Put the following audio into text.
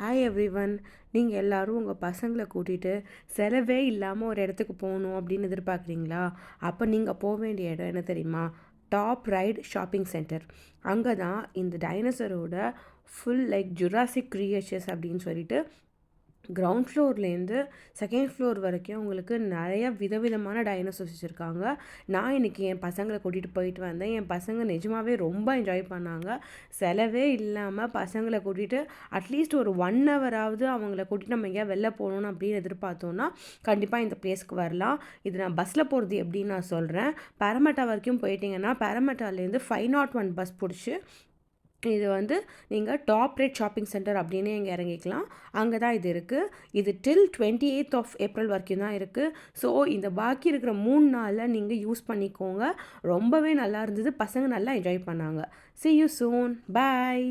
Hi everyone. நீங்கள் எல்லோரும் உங்கள் பசங்களை கூட்டிகிட்டு செலவே இல்லாமல் ஒரு இடத்துக்கு போகணும் அப்படின்னு எதிர்பார்க்குறீங்களா? அப்போ நீங்கள் போக வேண்டிய இடம் என்ன தெரியுமா? Top right shopping centre. அங்கே தான் இந்த டைனோசரோட ஃபுல் லைக் ஜுராசிக் கிரியேச்சர்ஸ் அப்படின்னு சொல்லிட்டு கிரவுண்ட் ஃப்ளோர்லேருந்து செகண்ட் ஃப்ளோர் வரைக்கும் உங்களுக்கு நிறைய விதவிதமான டைனோசர்ஸ் வச்சுருக்காங்க. நான் இன்றைக்கி என் பசங்களை கூட்டிகிட்டு போயிட்டு வந்தேன். என் பசங்க நிஜமாகவே ரொம்ப என்ஜாய் பண்ணாங்க. செலவே இல்லாமல் பசங்களை கூட்டிகிட்டு அட்லீஸ்ட் ஒரு 1 ஹவராவது அவங்கள கூட்டிகிட்டு நம்ம எங்கேயா வெளில போகணும் அப்படின்னு எதிர்பார்த்தோன்னா கண்டிப்பாக இந்த பிளேஸ்க்கு வரலாம். இது நான் பஸ்ஸில் போகிறது எப்படின்னு நான் சொல்கிறேன். பரமட்டா வரைக்கும் போயிட்டீங்கன்னா பரமட்டாலேருந்து 501 பஸ் பிடிச்சி இது நீங்கள் டாப் ரேட் ஷாப்பிங் சென்டர் அப்படின்னு இங்கே இறங்கிக்கலாம். அங்கே தான் இது இருக்குது. இது டில் 28th ஆஃப் ஏப்ரல் வரைக்கும் தான் இருக்குது. ஸோ இந்த பாக்கி இருக்கிற 3 நாளில் நீங்கள் யூஸ் பண்ணிக்கோங்க. ரொம்பவே நல்லா இருந்தது. பசங்க நல்லா என்ஜாய் பண்ணாங்க. See you soon. Bye.